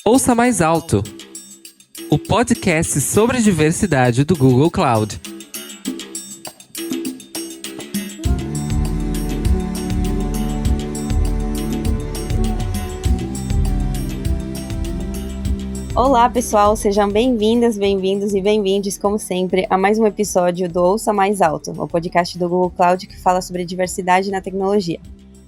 Ouça Mais Alto, o podcast sobre diversidade do Google Cloud. Olá, pessoal, sejam bem-vindas, bem-vindos e bem-vindes, como sempre, a mais um episódio do Ouça Mais Alto, o podcast do Google Cloud que fala sobre diversidade na tecnologia.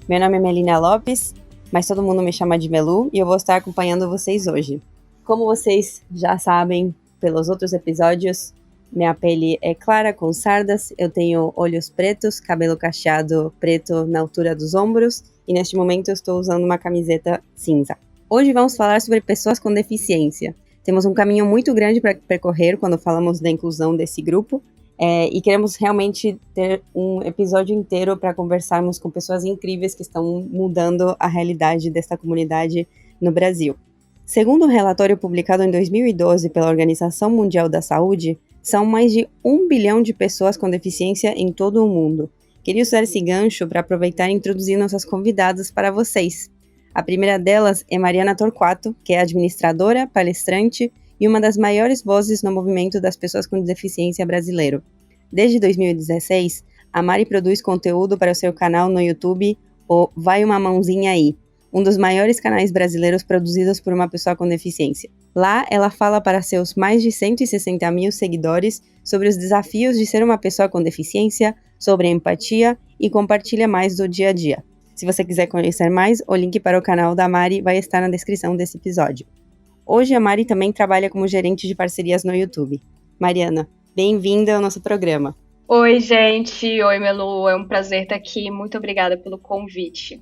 Meu nome é Melina Lopes, mas todo mundo me chama de Melu e eu vou estar acompanhando vocês hoje. Como vocês já sabem pelos outros episódios, minha pele é clara com sardas, eu tenho olhos pretos, cabelo cacheado preto na altura dos ombros e neste momento eu estou usando uma camiseta cinza. Hoje vamos falar sobre pessoas com deficiência. Temos um caminho muito grande para percorrer quando falamos da inclusão desse grupo e queremos realmente ter um episódio inteiro para conversarmos com pessoas incríveis que estão mudando a realidade desta comunidade no Brasil. Segundo um relatório publicado em 2012 pela Organização Mundial da Saúde, são mais de 1 bilhão de pessoas com deficiência em todo o mundo. Queria usar esse gancho para aproveitar e introduzir nossas convidadas para vocês. A primeira delas é Mariana Torquato, que é administradora, palestrante e uma das maiores vozes no movimento das pessoas com deficiência brasileiro. Desde 2016, a Mari produz conteúdo para o seu canal no YouTube, o Vai Uma Mãozinha Aí, um dos maiores canais brasileiros produzidos por uma pessoa com deficiência. Lá, ela fala para seus mais de 160 mil seguidores sobre os desafios de ser uma pessoa com deficiência, sobre a empatia e compartilha mais do dia a dia. Se você quiser conhecer mais, o link para o canal da Mari vai estar na descrição desse episódio. Hoje a Mari também trabalha como gerente de parcerias no YouTube. Mariana, bem-vinda ao nosso programa. Oi, gente. Oi, Melu. É um prazer estar aqui. Muito obrigada pelo convite.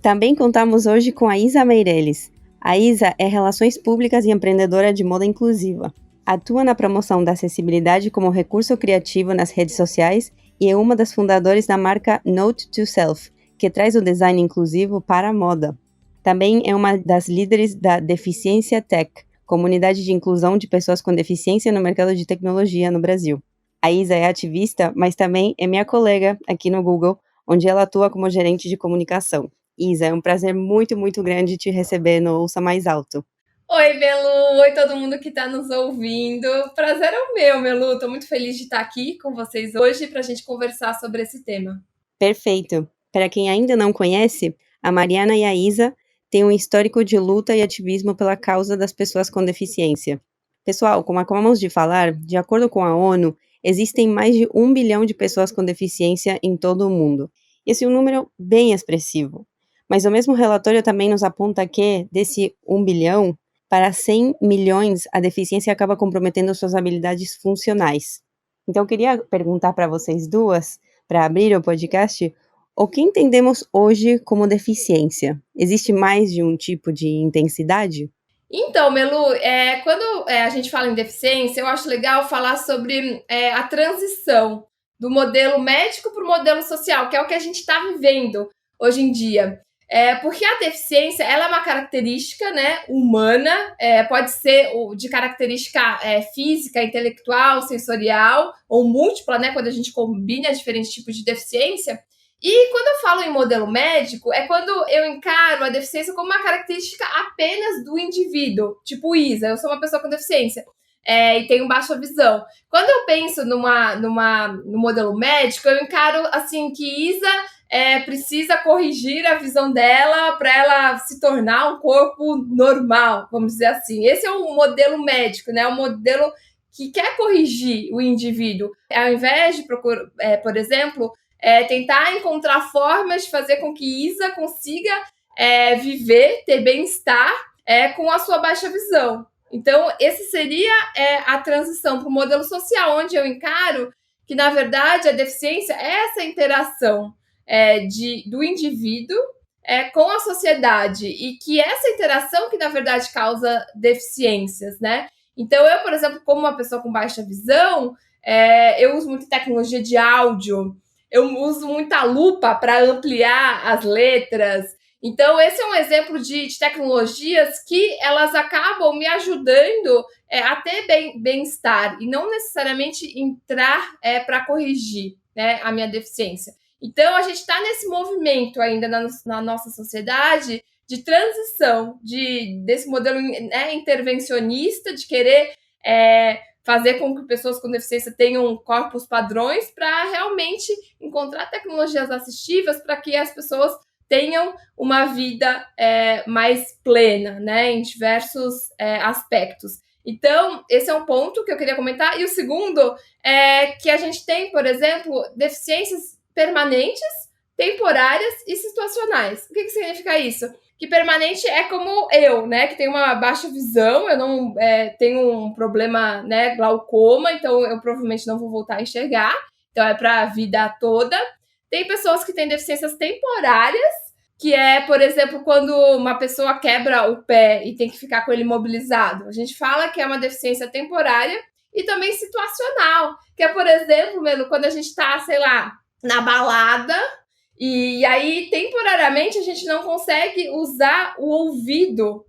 Também contamos hoje com a Isa Meirelles. A Isa é Relações Públicas e empreendedora de moda inclusiva. Atua na promoção da acessibilidade como recurso criativo nas redes sociais e é uma das fundadoras da marca Note to Self, que traz o design inclusivo para a moda. Também é uma das líderes da Deficiência Tech, comunidade de inclusão de pessoas com deficiência no mercado de tecnologia no Brasil. A Isa é ativista, mas também é minha colega aqui no Google, onde ela atua como gerente de comunicação. Isa, é um prazer muito, muito grande te receber no Ouça Mais Alto. Oi, Melu. Oi, todo mundo que está nos ouvindo. Prazer é o meu, Melu. Estou muito feliz de estar aqui com vocês hoje para a gente conversar sobre esse tema. Perfeito. Para quem ainda não conhece, a Mariana e a Isa têm um histórico de luta e ativismo pela causa das pessoas com deficiência. Pessoal, como acabamos de falar, de acordo com a ONU, existem mais de 1 bilhão de pessoas com deficiência em todo o mundo. Esse é um número bem expressivo. Mas o mesmo relatório também nos aponta que, desse 1 bilhão, para 100 milhões, a deficiência acaba comprometendo suas habilidades funcionais. Então, eu queria perguntar para vocês duas, para abrir o podcast, o que entendemos hoje como deficiência? Existe mais de um tipo de intensidade? Então, Melu, quando a gente fala em deficiência, eu acho legal falar sobre a transição do modelo médico para o modelo social, que é o que a gente está vivendo hoje em dia. Porque a deficiência ela é uma característica, né, humana, pode ser de característica física, intelectual, sensorial ou múltipla, né, quando a gente combina diferentes tipos de deficiência. E quando eu falo em modelo médico, é quando eu encaro a deficiência como uma característica apenas do indivíduo. Tipo, Isa, eu sou uma pessoa com deficiência e tenho baixa visão. Quando eu penso no modelo médico, eu encaro assim que Isa precisa corrigir a visão dela para ela se tornar um corpo normal, vamos dizer assim. Esse é o modelo médico, né? O modelo que quer corrigir o indivíduo. Ao invés de procurar, por exemplo, tentar encontrar formas de fazer com que Isa consiga viver, ter bem-estar com a sua baixa visão. Então, esse seria a transição para o modelo social, onde eu encaro que, na verdade, a deficiência é essa interação do indivíduo com a sociedade e que essa interação que, na verdade, causa deficiências, né? Então, eu, por exemplo, como uma pessoa com baixa visão, eu uso muita tecnologia de áudio, eu uso muita lupa para ampliar as letras. Então, esse é um exemplo de tecnologias que elas acabam me ajudando a ter bem-estar e não necessariamente entrar para corrigir, né, a minha deficiência. Então, a gente está nesse movimento ainda na nossa sociedade de transição desse modelo, né, intervencionista, de querer fazer com que pessoas com deficiência tenham corpos padrões para realmente encontrar tecnologias assistivas para que as pessoas tenham uma vida mais plena, né, em diversos aspectos. Então, esse é um ponto que eu queria comentar. E o segundo é que a gente tem, por exemplo, deficiências permanentes, temporárias e situacionais. O que significa isso? Que permanente é como eu, né, que tem uma baixa visão, eu não tenho um problema, né, glaucoma, então eu provavelmente não vou voltar a enxergar, então é para a vida toda. Tem pessoas que têm deficiências temporárias, que é, por exemplo, quando uma pessoa quebra o pé e tem que ficar com ele imobilizado. A gente fala que é uma deficiência temporária e também situacional, que é, por exemplo, Melo, quando a gente está, sei lá, na balada e aí, temporariamente, a gente não consegue usar o ouvido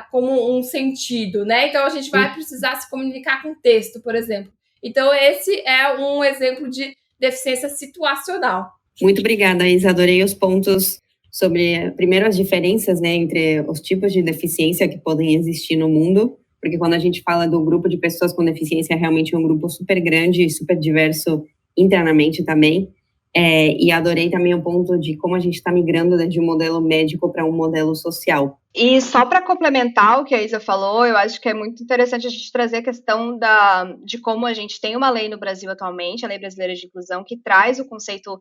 como um sentido, né? Então, a gente vai precisar se comunicar com texto, por exemplo. Então, esse é um exemplo de deficiência situacional. Muito obrigada, Isa. Adorei os pontos sobre, primeiro, as diferenças, né, entre os tipos de deficiência que podem existir no mundo, porque quando a gente fala do grupo de pessoas com deficiência, é realmente um grupo super grande e super diverso internamente também. E adorei também o ponto de como a gente está migrando de um modelo médico para um modelo social. E só para complementar o que a Isa falou, eu acho que é muito interessante a gente trazer a questão de como a gente tem uma lei no Brasil atualmente, a Lei Brasileira de Inclusão, que traz o conceito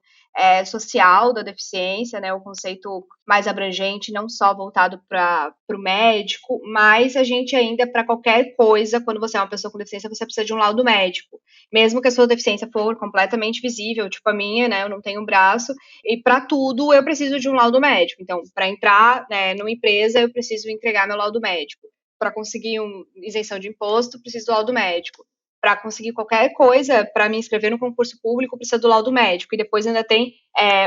social da deficiência, né, o conceito mais abrangente, não só voltado para o médico, mas a gente ainda, para qualquer coisa, quando você é uma pessoa com deficiência, você precisa de um laudo médico. Mesmo que a sua deficiência for completamente visível, tipo a minha, né, eu não tenho um braço, e para tudo eu preciso de um laudo médico. Então, para entrar, né, numa empresa, eu preciso entregar meu laudo médico. Para conseguir uma isenção de imposto, preciso do laudo médico. Para conseguir qualquer coisa, para me inscrever no concurso público, precisa do laudo médico. E depois ainda tem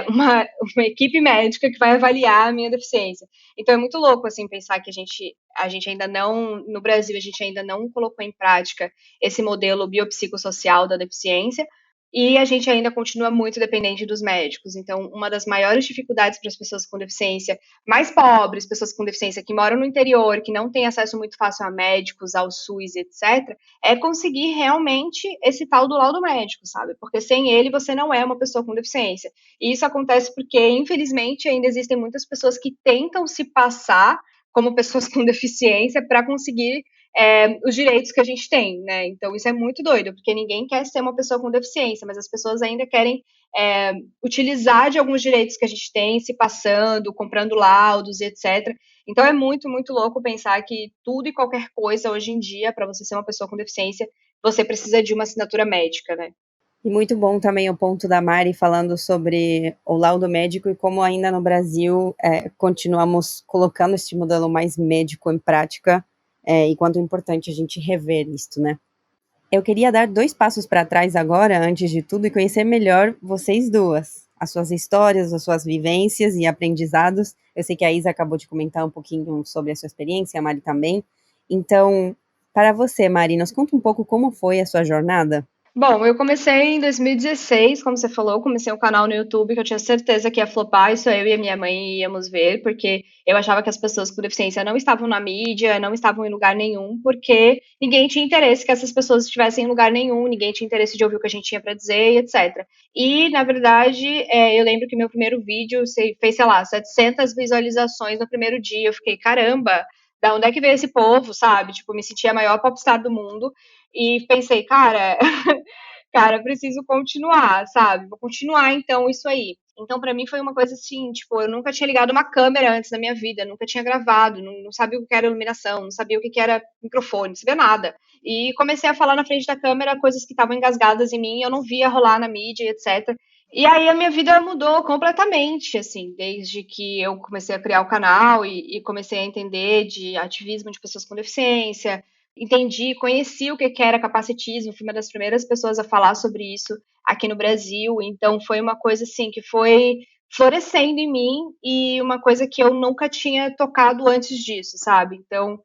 uma equipe médica que vai avaliar a minha deficiência. Então é muito louco, assim, pensar que a gente ainda não, no Brasil, a gente ainda não colocou em prática esse modelo biopsicossocial da deficiência, e a gente ainda continua muito dependente dos médicos. Então, uma das maiores dificuldades para as pessoas com deficiência mais pobres, pessoas com deficiência que moram no interior, que não têm acesso muito fácil a médicos, ao SUS, etc., é conseguir realmente esse tal do laudo médico, sabe? Porque sem ele você não é uma pessoa com deficiência. E isso acontece porque, infelizmente, ainda existem muitas pessoas que tentam se passar como pessoas com deficiência para conseguir os direitos que a gente tem, né? Então isso é muito doido, porque ninguém quer ser uma pessoa com deficiência, mas as pessoas ainda querem utilizar de alguns direitos que a gente tem, se passando, comprando laudos, etc. Então é muito, muito louco pensar que tudo e qualquer coisa hoje em dia, para você ser uma pessoa com deficiência, você precisa de uma assinatura médica, né? E muito bom também o ponto da Mari falando sobre o laudo médico e como ainda no Brasil continuamos colocando este modelo mais médico em prática e quanto é importante a gente rever isto, né? Eu queria dar 2 passos para trás agora, antes de tudo, e conhecer melhor vocês duas, as suas histórias, as suas vivências e aprendizados. Eu sei que a Isa acabou de comentar um pouquinho sobre a sua experiência, a Mari também. Então, para você, Mari, nos conta um pouco como foi a sua jornada. Bom, eu comecei em 2016, como você falou, comecei um canal no YouTube que eu tinha certeza que ia flopar, isso eu e a minha mãe íamos ver, porque eu achava que as pessoas com deficiência não estavam na mídia, não estavam em lugar nenhum, porque ninguém tinha interesse que essas pessoas estivessem em lugar nenhum, ninguém tinha interesse de ouvir o que a gente tinha para dizer, etc. E, na verdade, eu lembro que meu primeiro vídeo fez, sei lá, 700 visualizações no primeiro dia, eu fiquei, caramba, da onde é que veio esse povo, sabe? Tipo, me senti a maior popstar do mundo, e pensei, cara, preciso continuar, sabe? Vou continuar então isso aí. Então, para mim foi uma coisa assim, tipo, eu nunca tinha ligado uma câmera antes na minha vida, nunca tinha gravado, não sabia o que era iluminação, não sabia o que era microfone, não sabia nada. E comecei a falar na frente da câmera coisas que estavam engasgadas em mim, eu não via rolar na mídia, etc. E aí a minha vida mudou completamente, assim, desde que eu comecei a criar o canal e comecei a entender de ativismo de pessoas com deficiência, conheci o que era capacitismo, fui uma das primeiras pessoas a falar sobre isso aqui no Brasil, então foi uma coisa assim que foi florescendo em mim e uma coisa que eu nunca tinha tocado antes disso, sabe? Então,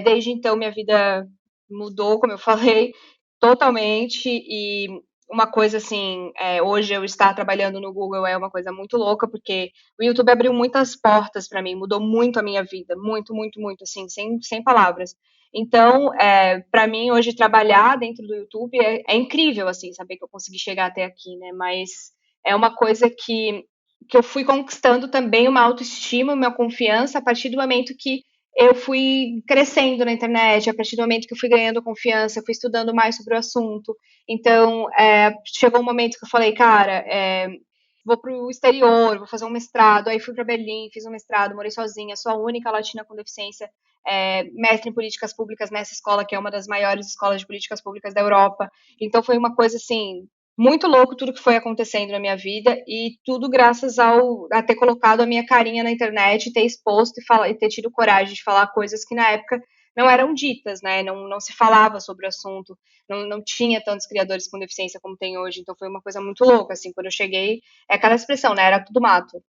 desde então minha vida mudou, como eu falei, totalmente, e uma coisa assim, hoje eu estar trabalhando no Google é uma coisa muito louca, porque o YouTube abriu muitas portas para mim, mudou muito a minha vida, muito, muito, muito, assim, sem palavras. Então, para mim, hoje, trabalhar dentro do YouTube é incrível, assim, saber que eu consegui chegar até aqui, né? Mas é uma coisa que eu fui conquistando também uma autoestima, uma confiança, a partir do momento que eu fui crescendo na internet, a partir do momento que eu fui ganhando confiança, eu fui estudando mais sobre o assunto. Então, chegou um momento que eu falei, cara, vou para o exterior, vou fazer um mestrado. Aí fui para Berlim, fiz um mestrado, morei sozinha, sou a única latina com deficiência, mestre em políticas públicas nessa escola, que é uma das maiores escolas de políticas públicas da Europa. Então, foi uma coisa assim muito louco tudo que foi acontecendo na minha vida e tudo graças a ter colocado a minha carinha na internet, ter exposto e ter tido coragem de falar coisas que na época não eram ditas, né? Não se falava sobre o assunto, não tinha tantos criadores com deficiência como tem hoje, então foi uma coisa muito louca, assim, quando eu cheguei, é aquela expressão, né? Era tudo mato.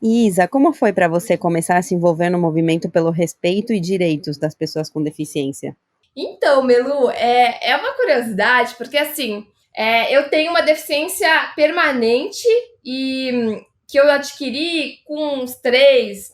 Isa, como foi para você começar a se envolver no movimento pelo respeito e direitos das pessoas com deficiência? Então, Melu, é uma curiosidade, porque assim, eu tenho uma deficiência permanente e que eu adquiri com uns 2,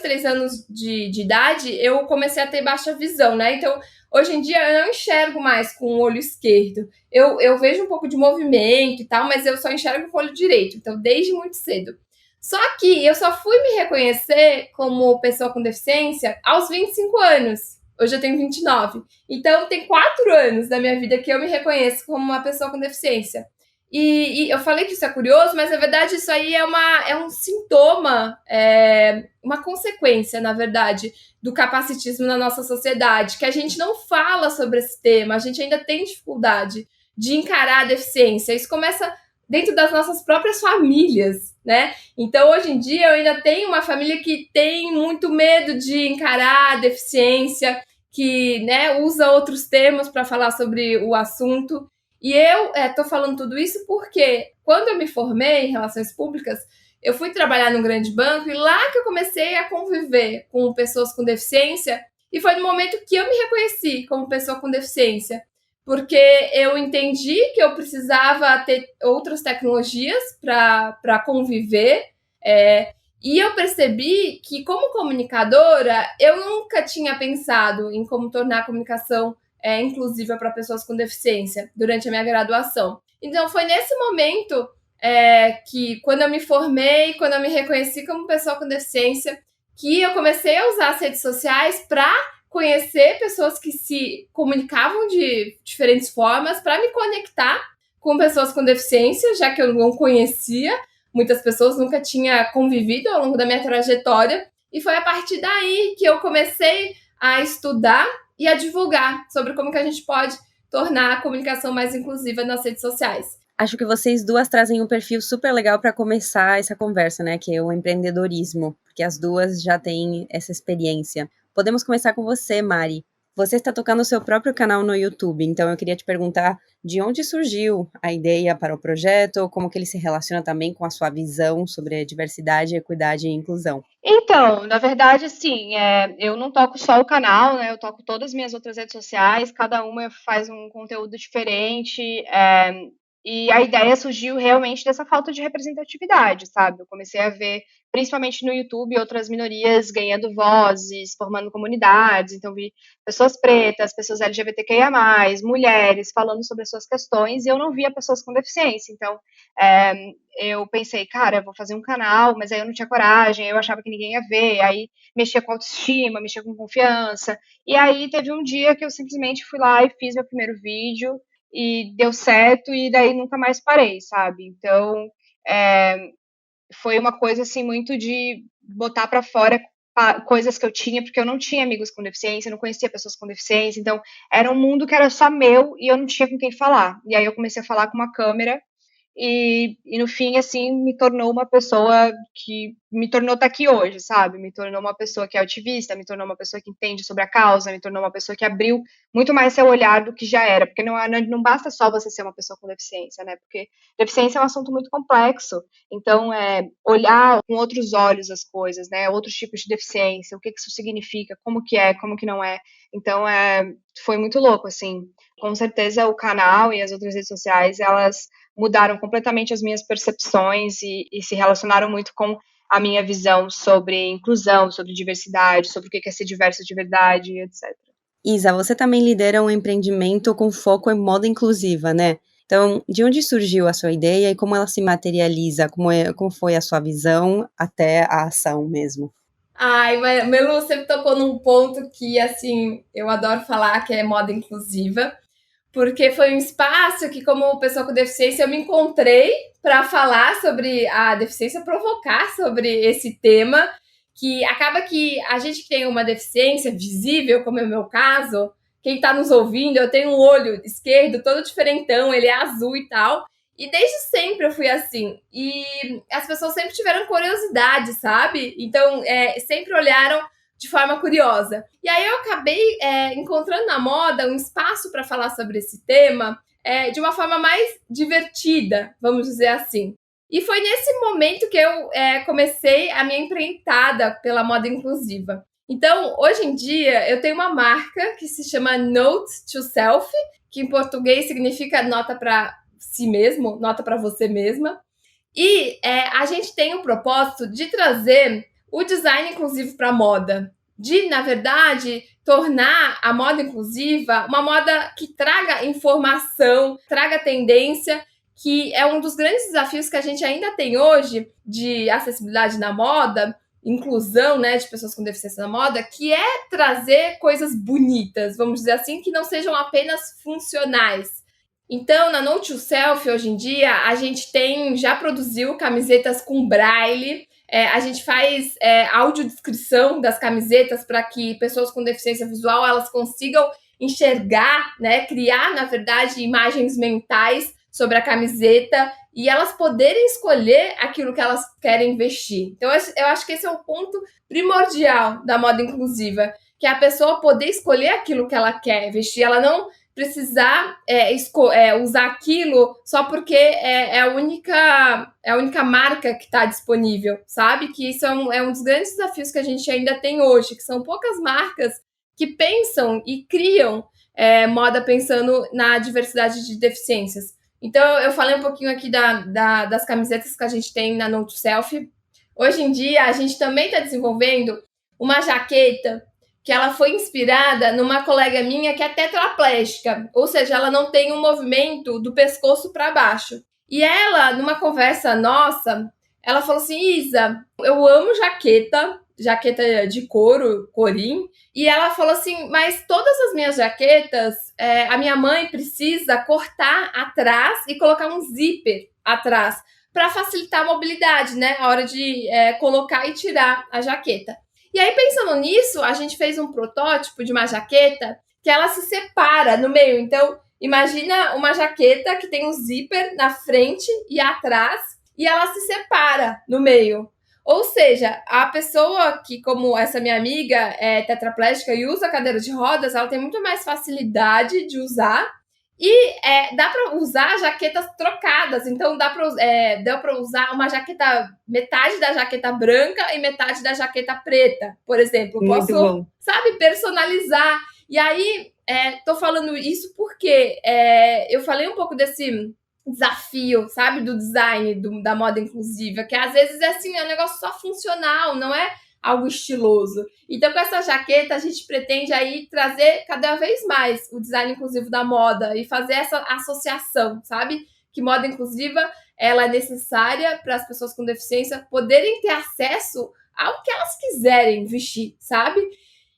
3 anos de idade, eu comecei a ter baixa visão, né? Então, hoje em dia eu não enxergo mais com o olho esquerdo. Eu vejo um pouco de movimento e tal, mas eu só enxergo com o olho direito, então desde muito cedo. Só que eu só fui me reconhecer como pessoa com deficiência aos 25 anos. Hoje eu tenho 29. Então, tem 4 anos da minha vida que eu me reconheço como uma pessoa com deficiência. E eu falei que isso é curioso, mas na verdade isso aí é um sintoma, uma consequência, na verdade, do capacitismo na nossa sociedade, que a gente não fala sobre esse tema, a gente ainda tem dificuldade de encarar a deficiência. Isso começa dentro das nossas próprias famílias, né? Então, hoje em dia, eu ainda tenho uma família que tem muito medo de encarar a deficiência, que, né, usa outros termos para falar sobre o assunto. E eu estou falando tudo isso porque, quando eu me formei em Relações Públicas, eu fui trabalhar num grande banco e lá que eu comecei a conviver com pessoas com deficiência, e foi no momento que eu me reconheci como pessoa com deficiência, porque eu entendi que eu precisava ter outras tecnologias para conviver, e eu percebi que, como comunicadora, eu nunca tinha pensado em como tornar a comunicação inclusiva para pessoas com deficiência durante a minha graduação. Então, foi nesse momento que, quando eu me formei, quando eu me reconheci como pessoa com deficiência, que eu comecei a usar as redes sociais para conhecer pessoas que se comunicavam de diferentes formas, para me conectar com pessoas com deficiência, já que eu não conhecia muitas pessoas, nunca tinha convivido ao longo da minha trajetória, e foi a partir daí que eu comecei a estudar e a divulgar sobre como que a gente pode tornar a comunicação mais inclusiva nas redes sociais. Acho que vocês duas trazem um perfil super legal para começar essa conversa, né, que é o empreendedorismo, porque as duas já têm essa experiência. Podemos começar com você, Mari. Você está tocando o seu próprio canal no YouTube, então eu queria te perguntar de onde surgiu a ideia para o projeto, como que ele se relaciona também com a sua visão sobre diversidade, equidade e inclusão. Então, na verdade, assim, eu não toco só o canal, né? Eu toco todas as minhas outras redes sociais, cada uma faz um conteúdo diferente, e a ideia surgiu realmente dessa falta de representatividade, sabe? Eu comecei a ver, principalmente no YouTube, outras minorias ganhando vozes, formando comunidades. Então, vi pessoas pretas, pessoas LGBTQIA+, mulheres falando sobre as suas questões, e eu não via pessoas com deficiência. Então, eu pensei, cara, eu vou fazer um canal, mas aí eu não tinha coragem, eu achava que ninguém ia ver, aí mexia com autoestima, mexia com confiança. E aí teve um dia que eu simplesmente fui lá e fiz meu primeiro vídeo, e deu certo, e daí nunca mais parei, sabe? Então, foi uma coisa, assim, muito de botar para fora coisas que eu tinha, porque eu não tinha amigos com deficiência, eu não conhecia pessoas com deficiência, então era um mundo que era só meu e eu não tinha com quem falar. E aí eu comecei a falar com uma câmera e no fim, assim, me tornou uma pessoa que me tornou estar aqui hoje, sabe? Me tornou uma pessoa que é ativista, me tornou uma pessoa que entende sobre a causa, me tornou uma pessoa que abriu muito mais seu olhar do que já era, porque não basta só você ser uma pessoa com deficiência, né? Porque deficiência é um assunto muito complexo, então olhar com outros olhos as coisas, né? Outros tipos de deficiência, o que isso significa, como que não é. Então, foi muito louco, assim. Com certeza o canal e as outras redes sociais, elas mudaram completamente as minhas percepções e se relacionaram muito com a minha visão sobre inclusão, sobre diversidade, sobre o que é ser diverso de verdade, etc. Isa, você também lidera um empreendimento com foco em moda inclusiva, né? Então, de onde surgiu a sua ideia e como ela se materializa? Como foi a sua visão até a ação mesmo? Ai, Melu, você tocou num ponto que, assim, eu adoro falar, que é moda inclusiva, porque foi um espaço que, como pessoa com deficiência, eu me encontrei para falar sobre a deficiência, provocar sobre esse tema, que acaba que a gente que tem uma deficiência visível, como é o meu caso, quem está nos ouvindo, eu tenho um olho esquerdo todo diferentão, ele é azul e tal, e desde sempre eu fui assim. E as pessoas sempre tiveram curiosidade, sabe? Então, sempre olharam de forma curiosa. E aí eu acabei encontrando na moda um espaço para falar sobre esse tema de uma forma mais divertida, vamos dizer assim. E foi nesse momento que eu comecei a minha empreitada pela moda inclusiva. Então, hoje em dia, eu tenho uma marca que se chama Note to Self, que em português significa nota para si mesmo, nota para você mesma. E a gente tem o propósito de trazer o design inclusivo para a moda. De, na verdade, tornar a moda inclusiva uma moda que traga informação, traga tendência, que é um dos grandes desafios que a gente ainda tem hoje de acessibilidade na moda, inclusão, né, de pessoas com deficiência na moda, que é trazer coisas bonitas, vamos dizer assim, que não sejam apenas funcionais. Então, na Note to Self, hoje em dia, a gente já produziu camisetas com braille, a gente faz audiodescrição das camisetas para que pessoas com deficiência visual elas consigam enxergar, né, criar, na verdade, imagens mentais sobre a camiseta e elas poderem escolher aquilo que elas querem vestir. Então, eu acho que esse é o ponto primordial da moda inclusiva, que é a pessoa poder escolher aquilo que ela quer vestir, ela não precisar usar aquilo só porque é a única marca que está disponível, sabe? Que isso é um dos grandes desafios que a gente ainda tem hoje, que são poucas marcas que pensam e criam moda pensando na diversidade de deficiências. Então, eu falei um pouquinho aqui das camisetas que a gente tem na Note to Self. Hoje em dia, a gente também está desenvolvendo uma jaqueta que ela foi inspirada numa colega minha que é tetraplégica, ou seja, ela não tem um movimento do pescoço para baixo. E ela, numa conversa nossa, ela falou assim, Isa, eu amo jaqueta de couro, corim, e ela falou assim, mas todas as minhas jaquetas, a minha mãe precisa cortar atrás e colocar um zíper atrás, para facilitar a mobilidade, né, a hora de colocar e tirar a jaqueta. E aí, pensando nisso, a gente fez um protótipo de uma jaqueta que ela se separa no meio. Então, imagina uma jaqueta que tem um zíper na frente e atrás e ela se separa no meio. Ou seja, a pessoa que, como essa minha amiga, é tetraplégica e usa cadeira de rodas, ela tem muito mais facilidade de usar. E dá para usar jaquetas trocadas. Então, dá para usar uma jaqueta, metade da jaqueta branca e metade da jaqueta preta, por exemplo. Muito bom. Sabe, personalizar. E aí, tô falando isso porque eu falei um pouco desse desafio, sabe, do design, da moda inclusiva, que às vezes é um negócio só funcional, não é algo estiloso. Então, com essa jaqueta, a gente pretende aí trazer cada vez mais o design inclusivo da moda e fazer essa associação, sabe? Que moda inclusiva, ela é necessária para as pessoas com deficiência poderem ter acesso ao que elas quiserem vestir, sabe?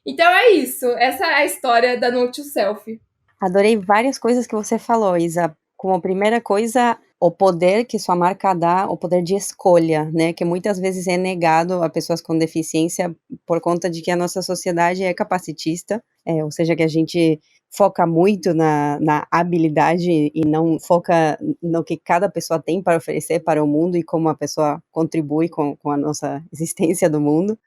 Então, é isso. Essa é a história da Note to Self. Adorei várias coisas que você falou, Isa. Como primeira coisa, o poder que sua marca dá, o poder de escolha, né, que muitas vezes é negado a pessoas com deficiência por conta de que a nossa sociedade é capacitista, ou seja, que a gente foca muito na habilidade e não foca no que cada pessoa tem para oferecer para o mundo e como a pessoa contribui com a nossa existência do mundo.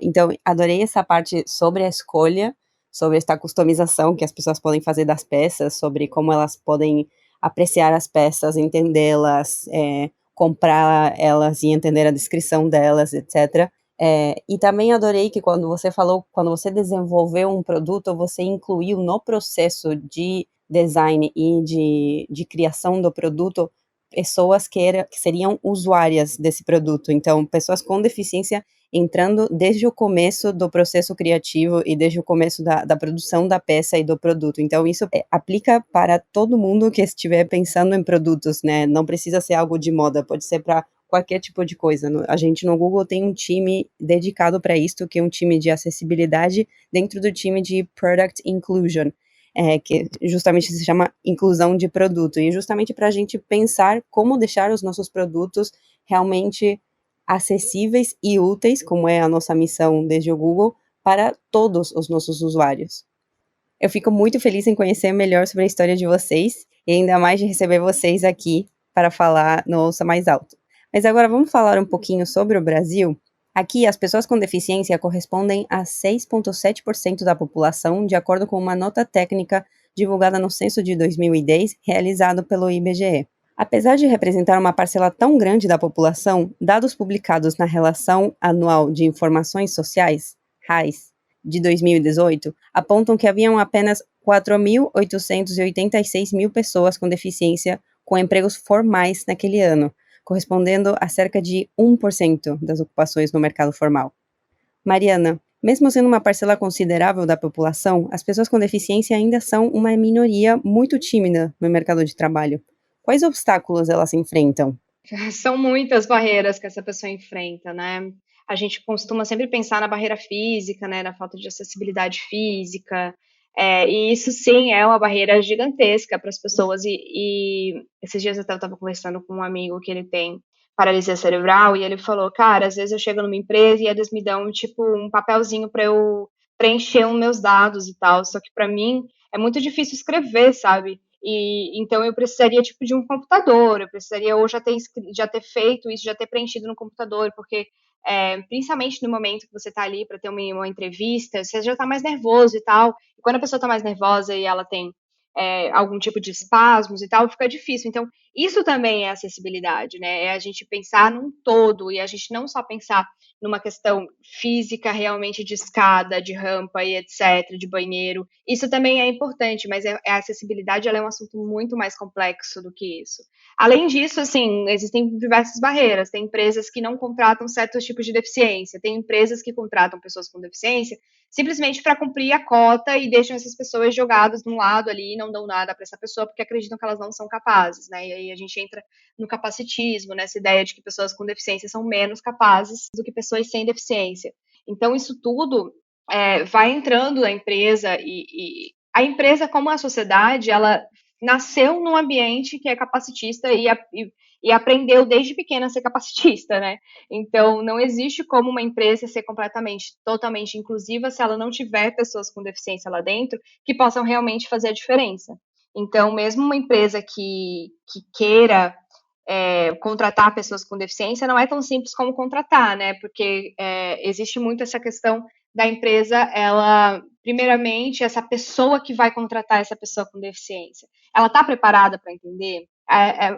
Então, adorei essa parte sobre a escolha, sobre esta customização que as pessoas podem fazer das peças, sobre como elas podem apreciar as peças, entendê-las, comprar elas e entender a descrição delas, etc. E também adorei que quando você desenvolveu um produto, você incluiu no processo de design e de criação do produto pessoas que seriam usuárias desse produto. Então, pessoas com deficiência entrando desde o começo do processo criativo e desde o começo da produção da peça e do produto. Então, isso aplica para todo mundo que estiver pensando em produtos, né? Não precisa ser algo de moda, pode ser para qualquer tipo de coisa. A gente no Google tem um time dedicado para isso, que é um time de acessibilidade dentro do time de Product Inclusion, que justamente se chama inclusão de produto, e justamente para a gente pensar como deixar os nossos produtos realmente acessíveis e úteis, como é a nossa missão desde o Google, para todos os nossos usuários. Eu fico muito feliz em conhecer melhor sobre a história de vocês, e ainda mais de receber vocês aqui para falar no Ouça Mais Alto. Mas agora vamos falar um pouquinho sobre o Brasil. Aqui, as pessoas com deficiência correspondem a 6,7% da população, de acordo com uma nota técnica divulgada no censo de 2010, realizado pelo IBGE. Apesar de representar uma parcela tão grande da população, dados publicados na Relação Anual de Informações Sociais, RAIS, de 2018, apontam que haviam apenas 4.886 mil pessoas com deficiência com empregos formais naquele ano, correspondendo a cerca de 1% das ocupações no mercado formal. Mariana, mesmo sendo uma parcela considerável da população, as pessoas com deficiência ainda são uma minoria muito tímida no mercado de trabalho. Quais obstáculos elas enfrentam? São muitas barreiras que essa pessoa enfrenta, né? A gente costuma sempre pensar na barreira física, né? Na falta de acessibilidade física. E isso, sim, é uma barreira gigantesca para as pessoas. E esses dias eu estava conversando com um amigo que ele tem paralisia cerebral e ele falou, cara, às vezes eu chego numa empresa e eles me dão, tipo, um papelzinho para eu preencher os meus dados e tal. Só que para mim é muito difícil escrever, sabe? E então eu precisaria tipo de um computador, eu precisaria ou já ter feito isso, já ter preenchido no computador, porque principalmente no momento que você está ali para ter uma entrevista, você já está mais nervoso e tal. E quando a pessoa está mais nervosa e ela tem algum tipo de espasmos e tal, fica difícil. Então, isso também é acessibilidade, né? É a gente pensar num todo e a gente não só pensar numa questão física realmente de escada, de rampa e etc, de banheiro. Isso também é importante, mas a acessibilidade ela é um assunto muito mais complexo do que isso. Além disso, assim, existem diversas barreiras. Tem empresas que não contratam certos tipos de deficiência, tem empresas que contratam pessoas com deficiência simplesmente para cumprir a cota e deixam essas pessoas jogadas de um lado ali e não dão nada para essa pessoa porque acreditam que elas não são capazes, né? E aí a gente entra no capacitismo, nessa ideia de que pessoas com deficiência são menos capazes do que pessoas sem deficiência. Então, isso tudo vai entrando na empresa e a empresa, como a sociedade, ela nasceu num ambiente que é capacitista e aprendeu desde pequena a ser capacitista, né? Então, não existe como uma empresa ser totalmente inclusiva se ela não tiver pessoas com deficiência lá dentro que possam realmente fazer a diferença. Então, mesmo uma empresa que queira contratar pessoas com deficiência, não é tão simples como contratar, né? Porque existe muito essa questão da empresa, ela, primeiramente, essa pessoa que vai contratar essa pessoa com deficiência, ela está preparada para entender?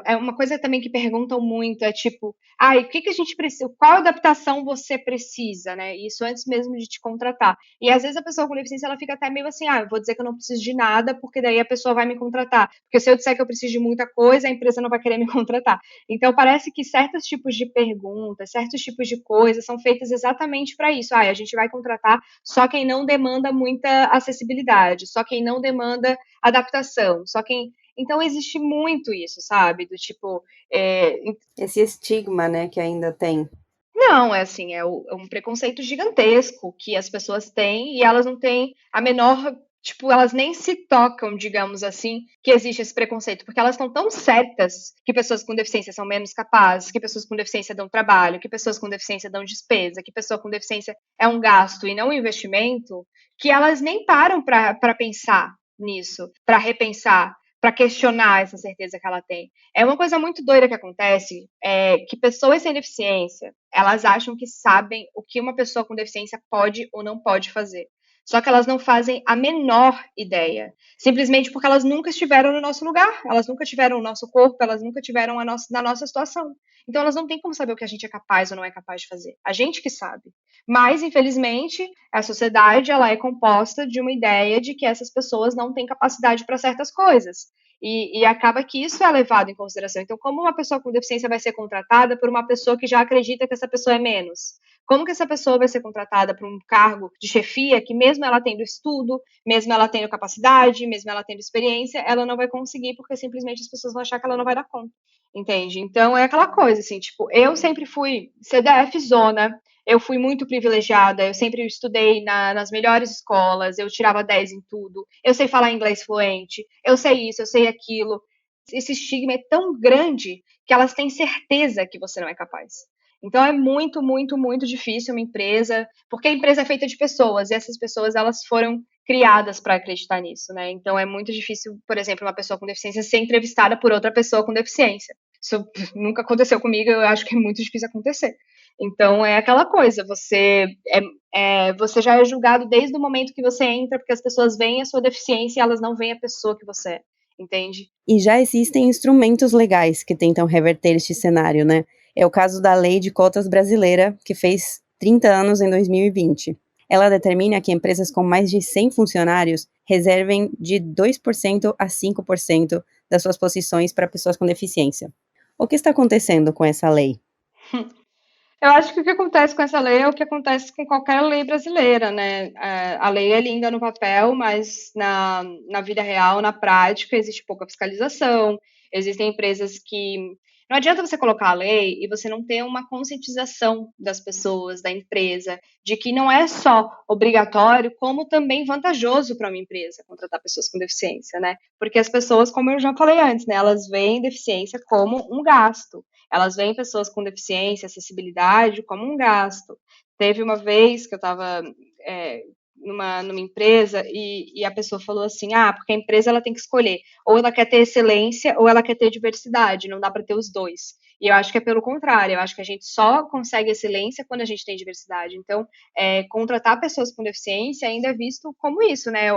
É uma coisa também que perguntam muito, é tipo, o que a gente precisa, qual adaptação você precisa, né? Isso antes mesmo de te contratar. E às vezes a pessoa com deficiência, ela fica até meio assim, eu vou dizer que eu não preciso de nada, porque daí a pessoa vai me contratar. Porque se eu disser que eu preciso de muita coisa, a empresa não vai querer me contratar. Então parece que certos tipos de perguntas, certos tipos de coisas são feitas exatamente para isso. A gente vai contratar só quem não demanda muita acessibilidade, só quem não demanda adaptação, só quem... Então, existe muito isso, sabe? Do tipo... Esse estigma, né, que ainda tem. Não, é um preconceito gigantesco que as pessoas têm e elas não têm a menor tipo, elas nem se tocam, digamos assim, que existe esse preconceito, porque elas estão tão certas que pessoas com deficiência são menos capazes, que pessoas com deficiência dão trabalho, que pessoas com deficiência dão despesa, que pessoa com deficiência é um gasto e não um investimento, que elas nem param para pensar nisso, para repensar, para questionar essa certeza que ela tem. É uma coisa muito doida que acontece, que pessoas sem deficiência, elas acham que sabem o que uma pessoa com deficiência pode ou não pode fazer. Só que elas não fazem a menor ideia, simplesmente porque elas nunca estiveram no nosso lugar, elas nunca tiveram o nosso corpo, elas nunca tiveram na nossa situação. Então elas não têm como saber o que a gente é capaz ou não é capaz de fazer. A gente que sabe. Mas, infelizmente, a sociedade ela é composta de uma ideia de que essas pessoas não têm capacidade para certas coisas. E acaba que isso é levado em consideração. Então, como uma pessoa com deficiência vai ser contratada por uma pessoa que já acredita que essa pessoa é menos? Como que essa pessoa vai ser contratada para um cargo de chefia que, mesmo ela tendo estudo, mesmo ela tendo capacidade, mesmo ela tendo experiência, ela não vai conseguir porque simplesmente as pessoas vão achar que ela não vai dar conta, entende? Então é aquela coisa, assim, tipo, eu sempre fui CDF zona, eu fui muito privilegiada, eu sempre estudei nas melhores escolas, eu tirava 10 em tudo, eu sei falar inglês fluente, eu sei isso, eu sei aquilo. Esse estigma é tão grande que elas têm certeza que você não é capaz. Então é muito, muito, muito difícil uma empresa, porque a empresa é feita de pessoas, e essas pessoas elas foram criadas para acreditar nisso, né? Então é muito difícil, por exemplo, uma pessoa com deficiência ser entrevistada por outra pessoa com deficiência. Isso nunca aconteceu comigo, eu acho que é muito difícil acontecer. Então é aquela coisa, você já é julgado desde o momento que você entra, porque as pessoas veem a sua deficiência e elas não veem a pessoa que você é, entende? E já existem instrumentos legais que tentam reverter este cenário, né? É o caso da Lei de Cotas Brasileira, que fez 30 anos em 2020. Ela determina que empresas com mais de 100 funcionários reservem de 2% a 5% das suas posições para pessoas com deficiência. O que está acontecendo com essa lei? Eu acho que o que acontece com essa lei é o que acontece com qualquer lei brasileira, né? A lei é linda no papel, mas na vida real, na prática, existe pouca fiscalização, existem empresas que. Não adianta você colocar a lei e você não ter uma conscientização das pessoas, da empresa, de que não é só obrigatório, como também vantajoso para uma empresa contratar pessoas com deficiência, né? Porque as pessoas, como eu já falei antes, né, elas veem deficiência como um gasto. Elas veem pessoas com deficiência, acessibilidade como um gasto. Teve uma vez que eu estava numa empresa e a pessoa falou assim, porque a empresa ela tem que escolher, ou ela quer ter excelência ou ela quer ter diversidade, não dá para ter os dois. E eu acho que é pelo contrário, eu acho que a gente só consegue excelência quando a gente tem diversidade. Então, contratar pessoas com deficiência ainda é visto como isso, né?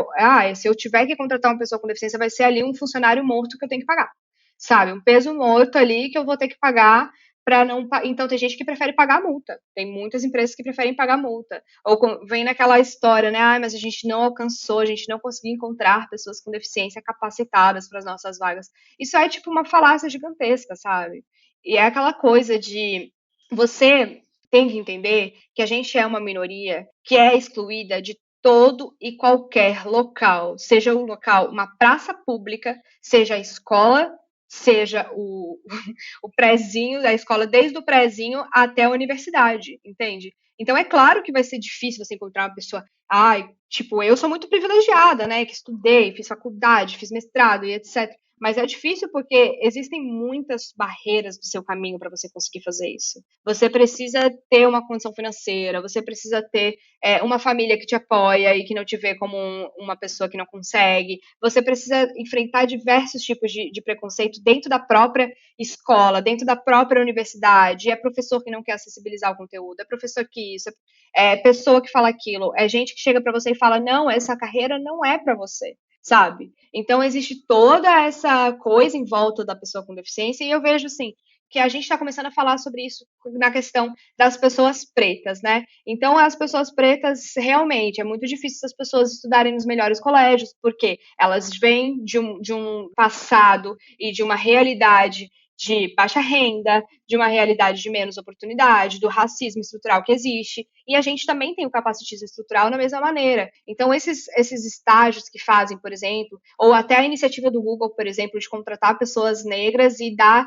Se eu tiver que contratar uma pessoa com deficiência, vai ser ali um funcionário morto que eu tenho que pagar, sabe? Um peso morto ali que eu vou ter que pagar para não. Então, tem gente que prefere pagar multa. Tem muitas empresas que preferem pagar multa. Ou vem naquela história, né? Mas a gente não alcançou, a gente não conseguiu encontrar pessoas com deficiência capacitadas para as nossas vagas. Isso é tipo uma falácia gigantesca, sabe? E é aquela coisa de você tem que entender que a gente é uma minoria que é excluída de todo e qualquer local, seja o local, uma praça pública, seja a escola, seja o prézinho da escola, desde o prézinho até a universidade, entende? Então é claro que vai ser difícil você encontrar uma pessoa, eu sou muito privilegiada, né, que estudei, fiz faculdade, fiz mestrado e etc. Mas é difícil porque existem muitas barreiras no seu caminho para você conseguir fazer isso. Você precisa ter uma condição financeira, você precisa ter uma família que te apoia e que não te vê como uma pessoa que não consegue. Você precisa enfrentar diversos tipos de preconceito dentro da própria escola, dentro da própria universidade. É professor que não quer acessibilizar o conteúdo, é professor que isso, é pessoa que fala aquilo, é gente que chega para você e fala, não, essa carreira não é para você, sabe? Então, existe toda essa coisa em volta da pessoa com deficiência, e eu vejo, assim, que a gente está começando a falar sobre isso na questão das pessoas pretas, né? Então, as pessoas pretas, realmente, é muito difícil as pessoas estudarem nos melhores colégios, porque elas vêm de um passado e de uma realidade de baixa renda, de uma realidade de menos oportunidade, do racismo estrutural que existe, e a gente também tem o capacitismo estrutural da mesma maneira. Então, esses estágios que fazem, por exemplo, ou até a iniciativa do Google, por exemplo, de contratar pessoas negras e dar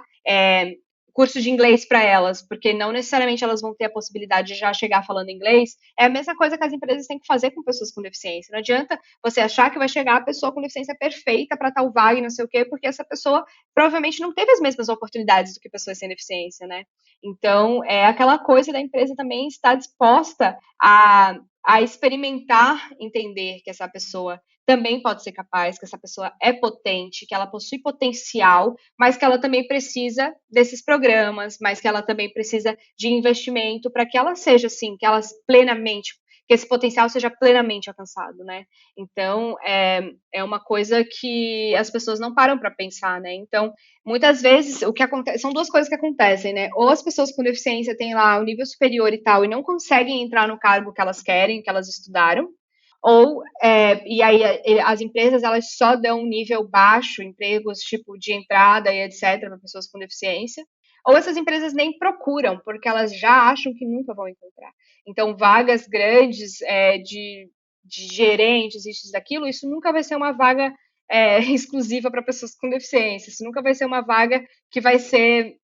curso de inglês para elas, porque não necessariamente elas vão ter a possibilidade de já chegar falando inglês. É a mesma coisa que as empresas têm que fazer com pessoas com deficiência. Não adianta você achar que vai chegar a pessoa com deficiência perfeita para tal vaga e não sei o quê, porque essa pessoa provavelmente não teve as mesmas oportunidades do que pessoas sem deficiência, né? Então, é aquela coisa da empresa também estar disposta a experimentar, entender que essa pessoa também pode ser capaz, que essa pessoa é potente, que ela possui potencial, mas que ela também precisa desses programas, mas que ela também precisa de investimento para que ela seja assim, que ela plenamente, que esse potencial seja plenamente alcançado, né? Então, é uma coisa que as pessoas não param para pensar, né? Então, muitas vezes, o que acontece, são duas coisas que acontecem, né? Ou as pessoas com deficiência têm lá o nível superior e tal, e não conseguem entrar no cargo que elas querem, que elas estudaram, ou, e aí as empresas, elas só dão um nível baixo, empregos tipo de entrada e etc, para pessoas com deficiência, ou essas empresas nem procuram, porque elas já acham que nunca vão encontrar. Então, vagas grandes de gerentes, isso, daquilo, isso nunca vai ser uma vaga exclusiva para pessoas com deficiência, isso nunca vai ser uma vaga que vai ser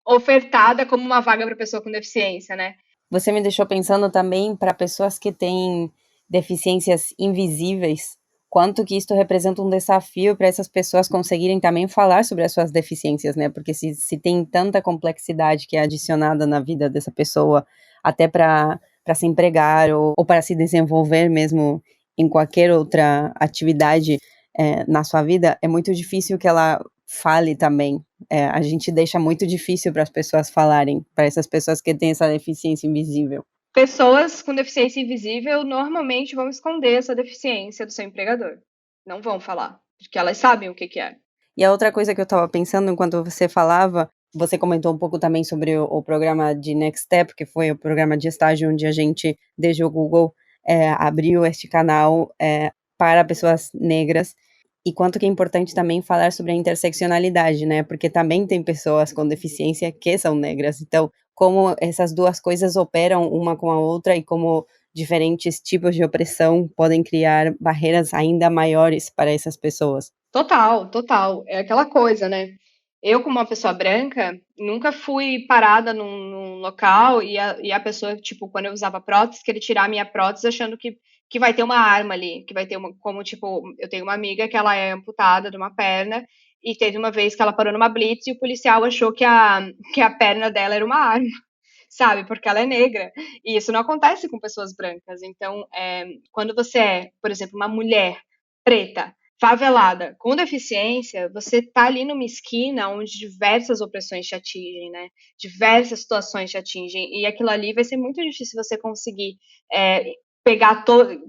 ofertada como uma vaga para pessoa com deficiência, né? Você me deixou pensando também para pessoas que têm deficiências invisíveis, quanto que isto representa um desafio para essas pessoas conseguirem também falar sobre as suas deficiências, né? Porque se tem tanta complexidade que é adicionada na vida dessa pessoa, até para se empregar ou para se desenvolver mesmo em qualquer outra atividade na sua vida, é muito difícil que ela fale também. A gente deixa muito difícil para as pessoas falarem, para essas pessoas que têm essa deficiência invisível. Pessoas com deficiência invisível normalmente vão esconder essa deficiência do seu empregador. Não vão falar, porque elas sabem o que é. E a outra coisa que eu estava pensando enquanto você falava, você comentou um pouco também sobre o programa de Next Step, que foi o programa de estágio onde a gente, desde o Google, abriu este canal para pessoas negras. E quanto que é importante também falar sobre a interseccionalidade, né? Porque também tem pessoas com deficiência que são negras. Então, como essas duas coisas operam uma com a outra e como diferentes tipos de opressão podem criar barreiras ainda maiores para essas pessoas. Total, total. É aquela coisa, né? Eu, como uma pessoa branca, nunca fui parada num local e a pessoa, tipo, quando eu usava prótese, queria tirar a minha prótese achando que vai ter uma arma ali, que vai ter como, tipo, eu tenho uma amiga que ela é amputada de uma perna e teve uma vez que ela parou numa blitz e o policial achou que a perna dela era uma arma, sabe? Porque ela é negra. E isso não acontece com pessoas brancas. Então, quando você é, por exemplo, uma mulher preta, favelada, com deficiência, você tá ali numa esquina onde diversas opressões te atingem, né? Diversas situações te atingem. E aquilo ali vai ser muito difícil você conseguir pegar,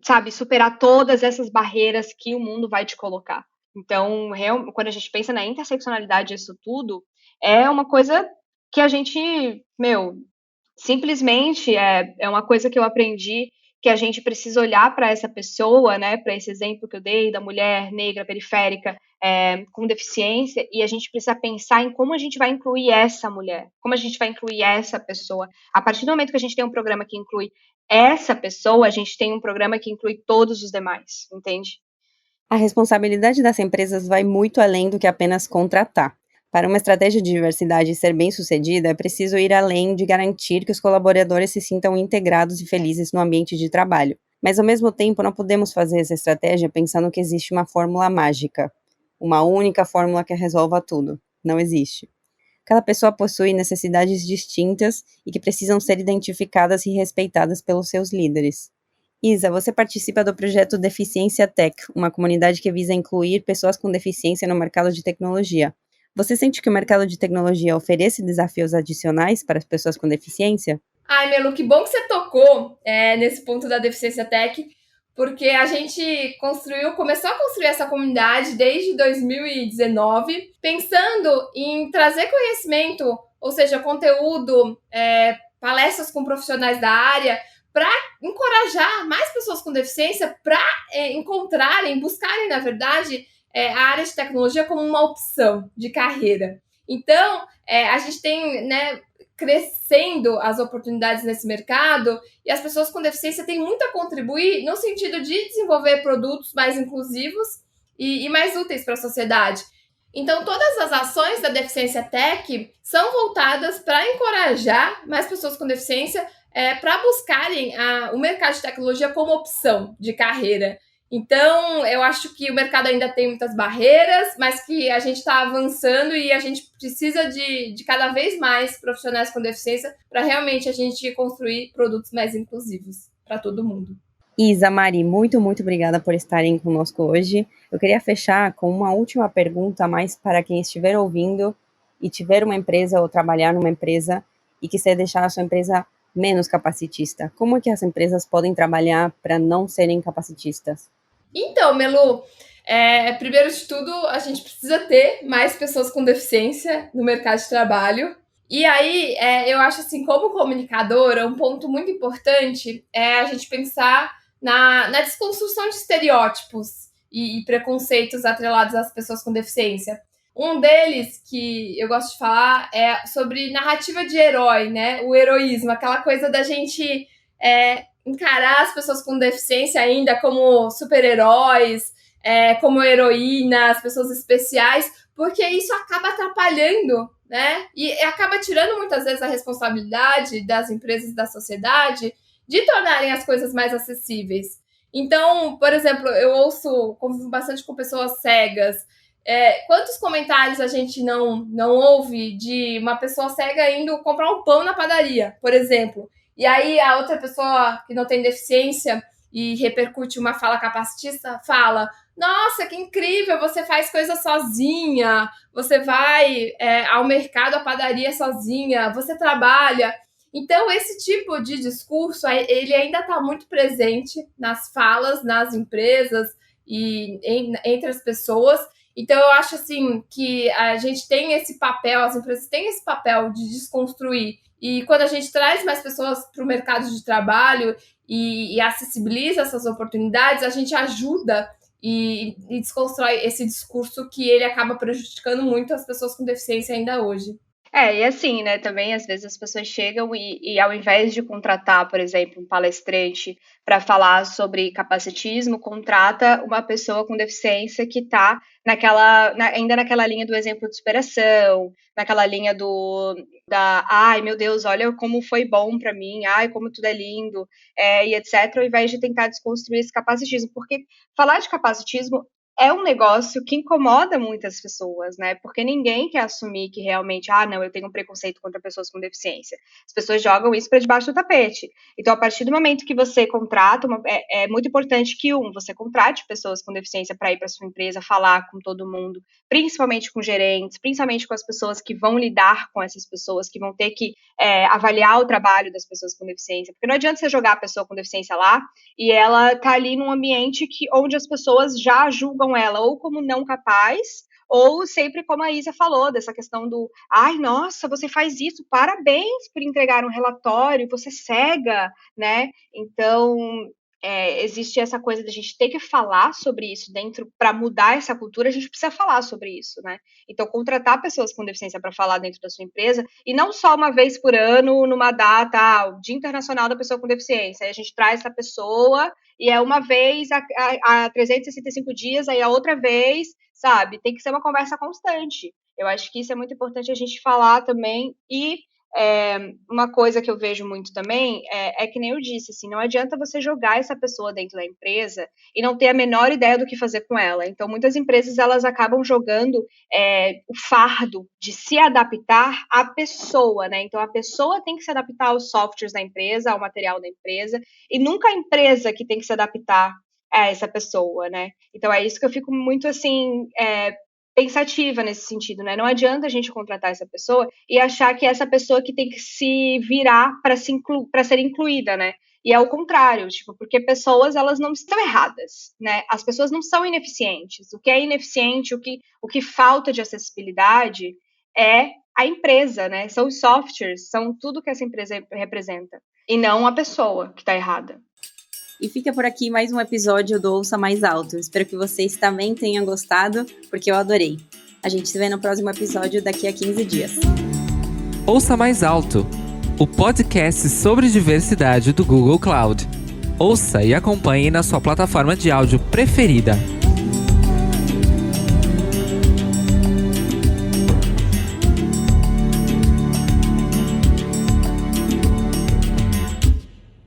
sabe, superar todas essas barreiras que o mundo vai te colocar. Então, quando a gente pensa na interseccionalidade disso tudo, é uma coisa que a gente, simplesmente é uma coisa que eu aprendi, que a gente precisa olhar para essa pessoa, né, para esse exemplo que eu dei da mulher negra periférica com deficiência, e a gente precisa pensar em como a gente vai incluir essa mulher, como a gente vai incluir essa pessoa. A partir do momento que a gente tem um programa que inclui essa pessoa, a gente tem um programa que inclui todos os demais, entende? A responsabilidade das empresas vai muito além do que apenas contratar. Para uma estratégia de diversidade ser bem-sucedida, é preciso ir além de garantir que os colaboradores se sintam integrados e felizes no ambiente de trabalho. Mas, ao mesmo tempo, não podemos fazer essa estratégia pensando que existe uma fórmula mágica, uma única fórmula que resolva tudo. Não existe. Cada pessoa possui necessidades distintas e que precisam ser identificadas e respeitadas pelos seus líderes. Isa, você participa do projeto Deficiência Tech, uma comunidade que visa incluir pessoas com deficiência no mercado de tecnologia. Você sente que o mercado de tecnologia oferece desafios adicionais para as pessoas com deficiência? Ai, Melu, que bom que você tocou nesse ponto da Deficiência Tech, porque a gente começou a construir essa comunidade desde 2019, pensando em trazer conhecimento, ou seja, conteúdo, palestras com profissionais da área, para encorajar mais pessoas com deficiência para buscarem, na verdade, a área de tecnologia como uma opção de carreira. Então, a gente tem, né, crescendo as oportunidades nesse mercado e as pessoas com deficiência têm muito a contribuir no sentido de desenvolver produtos mais inclusivos e mais úteis para a sociedade. Então, todas as ações da Deficiência Tech são voltadas para encorajar mais pessoas com deficiência para buscarem o mercado de tecnologia como opção de carreira. Então, eu acho que o mercado ainda tem muitas barreiras, mas que a gente está avançando e a gente precisa de cada vez mais profissionais com deficiência para realmente a gente construir produtos mais inclusivos para todo mundo. Isa, Mari, muito obrigada por estarem conosco hoje. Eu queria fechar com uma última pergunta mais para quem estiver ouvindo e tiver uma empresa ou trabalhar numa empresa e quiser deixar a sua empresa menos capacitista. Como é que as empresas podem trabalhar para não serem capacitistas? Então, Melu, primeiro de tudo, a gente precisa ter mais pessoas com deficiência no mercado de trabalho. E aí, eu acho assim, como comunicadora, um ponto muito importante é a gente pensar na desconstrução de estereótipos e preconceitos atrelados às pessoas com deficiência. Um deles que eu gosto de falar é sobre narrativa de herói, né? O heroísmo, aquela coisa da gente encarar as pessoas com deficiência ainda como super-heróis, como heroínas, pessoas especiais, porque isso acaba atrapalhando, né? E acaba tirando muitas vezes a responsabilidade das empresas e da sociedade de tornarem as coisas mais acessíveis. Então, por exemplo, eu convivo bastante com pessoas cegas. Quantos comentários a gente não ouve de uma pessoa cega indo comprar um pão na padaria, por exemplo? E aí a outra pessoa que não tem deficiência e repercute uma fala capacitista fala: nossa, que incrível, você faz coisa sozinha, você vai ao mercado, à padaria sozinha, você trabalha. Então, esse tipo de discurso, ele ainda está muito presente nas falas, nas empresas e entre as pessoas. Então, eu acho assim que a gente tem esse papel, as empresas têm esse papel de desconstruir. E quando a gente traz mais pessoas para o mercado de trabalho e acessibiliza essas oportunidades, a gente ajuda e desconstrói esse discurso que ele acaba prejudicando muito as pessoas com deficiência ainda hoje. E assim, né, também às vezes as pessoas chegam e ao invés de contratar, por exemplo, um palestrante para falar sobre capacitismo, contrata uma pessoa com deficiência que está ainda naquela linha do exemplo de superação, naquela linha ai meu Deus, olha como foi bom para mim, ai como tudo é lindo, e etc, ao invés de tentar desconstruir esse capacitismo, porque falar de capacitismo é um negócio que incomoda muitas pessoas, né? Porque ninguém quer assumir que realmente, não, eu tenho um preconceito contra pessoas com deficiência. As pessoas jogam isso para debaixo do tapete. Então, a partir do momento que você contrata, é muito importante que, você contrate pessoas com deficiência para ir para sua empresa, falar com todo mundo, principalmente com gerentes, principalmente com as pessoas que vão lidar com essas pessoas, que vão ter que avaliar o trabalho das pessoas com deficiência. Porque não adianta você jogar a pessoa com deficiência lá e ela tá ali num ambiente onde as pessoas já julgam ela ou como não capaz, ou sempre como a Isa falou, dessa questão do, ai, nossa, você faz isso, parabéns por entregar um relatório, você é cega, né? Então, existe essa coisa de a gente ter que falar sobre isso dentro, para mudar essa cultura, a gente precisa falar sobre isso, né? Então, contratar pessoas com deficiência para falar dentro da sua empresa, e não só uma vez por ano, numa data, o Dia Internacional da Pessoa com Deficiência, aí a gente traz essa pessoa, e é uma vez a 365 dias, aí a outra vez, sabe? Tem que ser uma conversa constante. Eu acho que isso é muito importante a gente falar também, e uma coisa que eu vejo muito também é que nem eu disse, assim, não adianta você jogar essa pessoa dentro da empresa e não ter a menor ideia do que fazer com ela. Então, muitas empresas, elas acabam jogando o fardo de se adaptar à pessoa, né? Então, a pessoa tem que se adaptar aos softwares da empresa, ao material da empresa, e nunca a empresa que tem que se adaptar a essa pessoa, né? Então, é isso que eu fico muito, assim, pensativa nesse sentido, né? Não adianta a gente contratar essa pessoa e achar que é essa pessoa que tem que se virar para ser incluída, né? E é o contrário, tipo, porque pessoas, elas não estão erradas, né? As pessoas não são ineficientes. O que é ineficiente, o que falta de acessibilidade é a empresa, né? São os softwares, são tudo que essa empresa representa, e não a pessoa que está errada. E fica por aqui mais um episódio do Ouça Mais Alto. Espero que vocês também tenham gostado, porque eu adorei. A gente se vê no próximo episódio daqui a 15 dias. Ouça Mais Alto, o podcast sobre diversidade do Google Cloud. Ouça e acompanhe na sua plataforma de áudio preferida.